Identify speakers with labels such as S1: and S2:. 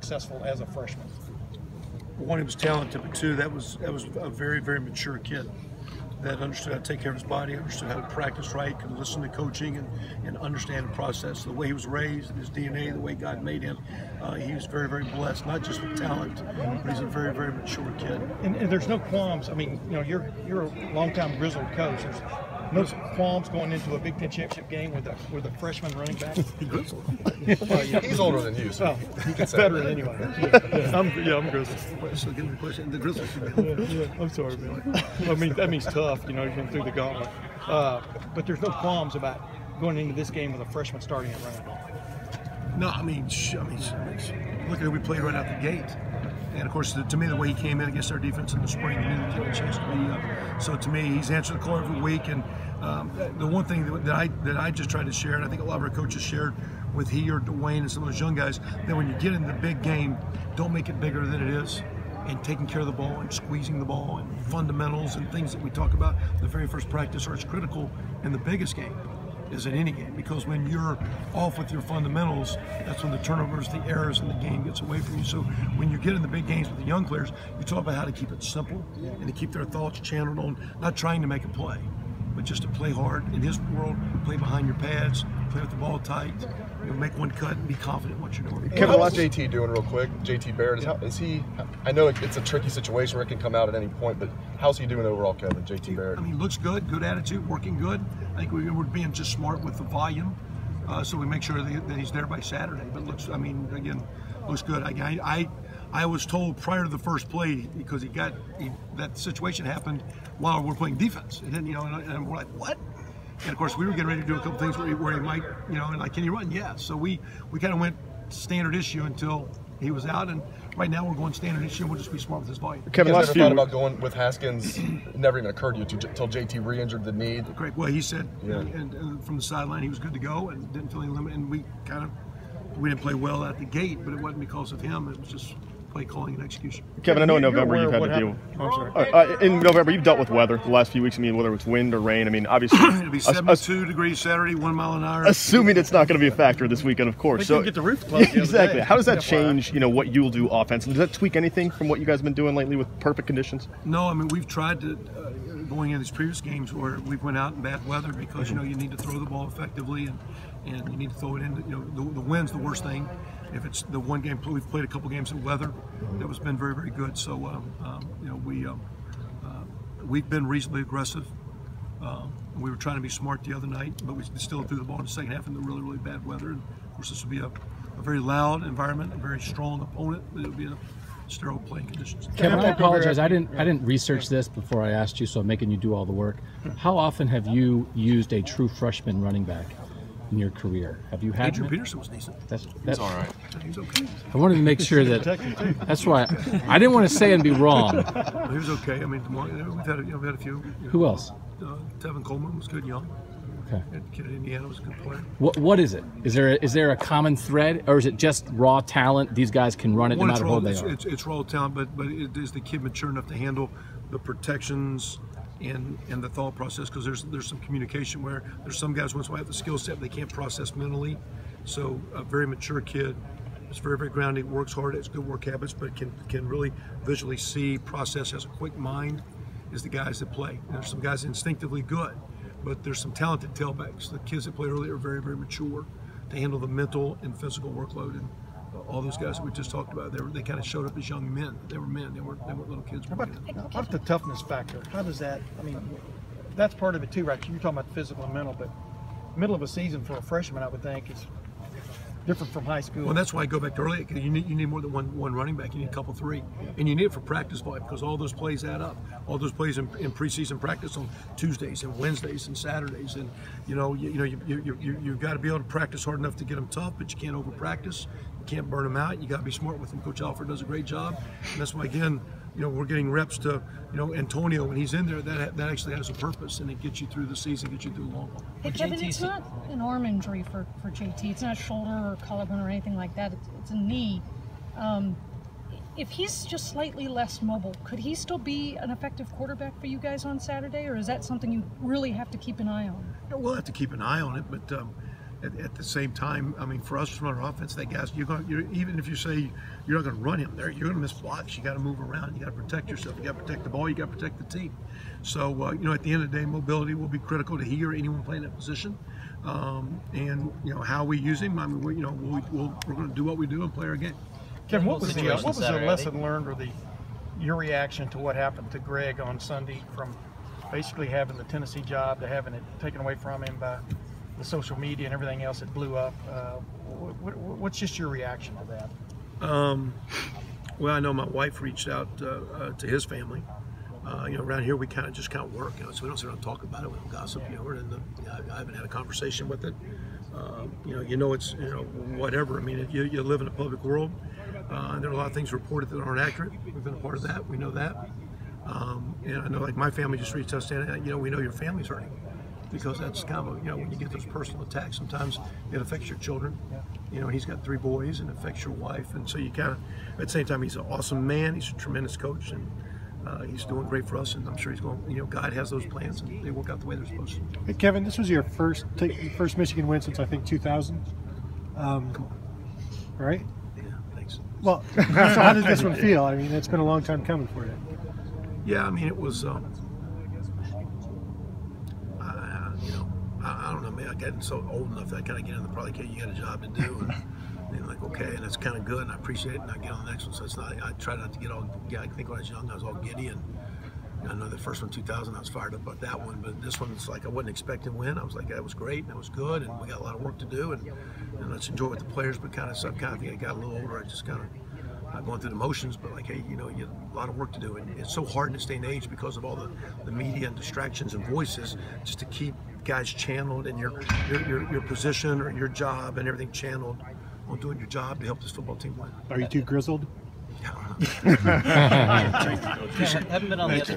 S1: successful as a freshman?
S2: One, he was talented, but two, that was a very, very mature kid that understood how to take care of his body, understood how to practice right, could listen to coaching and understand the process. The way he was raised, his DNA, the way God made him, he was very, very blessed, not just with talent, but he's a very, very mature kid.
S1: And there's no qualms. I mean, you know, you're a longtime grizzled coach. There's no qualms going into a Big Ten championship game with a freshman running back.
S2: Grizzled.
S3: He's older than you, so
S1: he can say veteran anyway. I'm grizzled.
S2: So give me the question. The Grizzlies.
S1: I'm sorry, man. I mean, that means tough. You know, you're going through the gauntlet. But there's no qualms about going into this game with a freshman starting at running back.
S2: No, I mean, look at who we played right out the gate. And of course, to me, the way he came in against our defense in the spring, he knew he had a chance to be. So to me, he's answered the call every week. And the one thing that I just tried to share, and I think a lot of our coaches shared with he or Dwayne and some of those young guys, that when you get in the big game, don't make it bigger than it is. And taking care of the ball and squeezing the ball and fundamentals and things that we talk about the very first practice are as critical in the biggest game as in any game, because when you're off with your fundamentals, that's when the turnovers, the errors in the game gets away from you. So when you get in the big games with the young players, you talk about how to keep it simple and to keep their thoughts channeled on not trying to make a play, but just to play hard. In his world, play behind your pads, play with the ball tight, you know, make one cut and be confident in what you're doing.
S3: Kevin, what's JT doing real quick? JT Barrett, is he, I know it's a tricky situation where it can come out at any point, but how's he doing overall, Kevin, JT Barrett?
S2: I mean, looks good, good attitude, working good. I think we're being just smart with the volume, so we make sure that he's there by Saturday. But looks, I mean, again, looks good. I was told prior to the first play, because that situation happened while we're playing defense. And then, you know, and we're like, what? And of course, we were getting ready to do a couple things where he might, you know, and like, can he run? Yeah. So we kind of went standard issue until he was out, and right now we're going standard issue, and we'll just be smart with his volume.
S3: Kevin, you guys ever thought about going with Haskins? It never even occurred to you until JT re-injured the knee.
S2: Great. Well, he said, and from the sideline, he was good to go and didn't feel any limit. And we didn't play well at the gate, but it wasn't because of him. It was just play calling and execution.
S4: Kevin, I know in November you've had to deal. In November, you've dealt with weather the last few weeks. I mean, whether it's wind or rain. I mean, obviously,
S2: it'll be 72 degrees Saturday, 1 mile an hour.
S4: Assuming it's not going to be a factor this weekend, of course.
S1: They didn't get the roof closed.
S4: Exactly. How does that change, you know, what you'll do offensively? Does that tweak anything from what you guys have been doing lately with perfect conditions?
S2: No, I mean, we've tried to going in these previous games where we went out in bad weather because you know you need to throw the ball effectively and you need to throw it in. You know, the wind's the worst thing. If it's the one game, we've played a couple games in weather that was been very, very good. So you know, we've been reasonably aggressive. We were trying to be smart the other night, but we still threw the ball in the second half in the really, really bad weather. And of course, this will be a very loud environment, a very strong opponent. It'll be a sterile playing conditions.
S5: Kevin, I apologize. I didn't research this before I asked you, so I'm making you do all the work. How often have you used a true freshman running back in your career? Have you had?
S2: Adrian Peterson was decent.
S5: That's
S3: all right.
S2: He's okay.
S5: I wanted to make sure that. That's why I didn't want to say and be wrong.
S2: Well, he was okay. I mean, we've had a few.
S5: Who else?
S2: Tevin Coleman was good, young.
S5: Okay.
S2: That kid at Indiana was a good player.
S5: What is it? Is there a common thread, or is it just raw talent? These guys can run it no matter who they are.
S2: It's raw talent, but is the kid mature enough to handle the protections and the thought process? Because there's some communication where there's some guys once they have the skill set they can't process mentally. So a very mature kid. It's very, very grounded, works hard, has good work habits, but can really visually see, process, has a quick mind, is the guys that play. And there's some guys instinctively good, but there's some talented tailbacks. The kids that play early are very, very mature to handle the mental and physical workload. And all those guys that we just talked about, they kind of showed up as young men. They were men. They weren't little kids.
S1: How about the toughness factor? How does that? I mean, that's part of it too, right? You're talking about physical and mental, but middle of a season for a freshman, I would think, is different from high school.
S2: Well, that's why I go back to earlier. You need more than one running back. You need a couple, three, and you need it for practice volume because all those plays add up. All those plays in preseason practice on Tuesdays and Wednesdays and Saturdays, and you've got to be able to practice hard enough to get them tough, but you can't over practice. You can't burn them out. You got to be smart with them. Coach Alford does a great job, and that's why again, we're getting reps to, Antonio when he's in there. That actually has a purpose, and it gets you through the season, gets you through the long haul.
S6: Hey, Kevin, it's not an arm injury for JT. It's not shoulder or collarbone or anything like that. It's a knee. If he's just slightly less mobile, could he still be an effective quarterback for you guys on Saturday, or is that something you really have to keep an eye on?
S2: We'll have to keep an eye on it, but at the same time, I mean, for us from our offense, that guys, even if you say you're not going to run him there, you're going to miss blocks. You got to move around. You got to protect yourself. You got to protect the ball. You got to protect the team. So you know, at the end of the day, mobility will be critical to he or anyone playing that position. And you know how we use him. I mean, we're going to do what we do and play our game.
S1: Kevin, what was the lesson learned, or your reaction to what happened to Greg on Sunday, from basically having the Tennessee job to having it taken away from him by the social media and everything else that blew up? What's just your reaction to that?
S2: Well, I know my wife reached out to his family. You know, around here we kind of work, you know, so we don't sit around and talk about it. We don't gossip, you know. I haven't had a conversation with it. You know, it's, you know, whatever. I mean, you live in a public world, and there are a lot of things reported that aren't accurate. We've been a part of that. We know that. And I know, like, my family just reached out saying, you know, we know your family's hurting, because that's kind of, you know, when you get those personal attacks, sometimes it affects your children. You know, he's got 3 boys, and it affects your wife, and so you kind of, at the same time, he's an awesome man. He's a tremendous coach, and he's doing great for us, and I'm sure he's going, you know, God has those plans, and they work out the way they're supposed to.
S7: Hey, Kevin, this was your first Michigan win since, I think, 2000. Right?
S2: Yeah, thanks.
S7: Well, so how did this one feel? I mean, it's been a long time coming for you.
S2: Yeah, I mean, it was, you know, I don't know, man, I'm getting so old enough that I kind of get in the probably, okay, you got a job to do, and like, okay, and it's kind of good, and I appreciate it, and I get on the next one. So it's not, I try not to get all, yeah, I think when I was young, I was all giddy, and I know the first one, 2000, I was fired up about that one, but this one, it's like I wasn't expecting to win. I was like, that was great, and that was good, and we got a lot of work to do, and let's enjoy it with the players, but kind of, I think I got a little older, I just kind of, not going through the motions, but like, hey, you know, you have a lot of work to do, and it's so hard in this day and age because of all the media and distractions and voices, just to keep guys channeled in your position or your job and everything channeled on doing your job to help this football team win.
S7: Are you too grizzled?
S2: I don't know.
S8: Haven't been on the other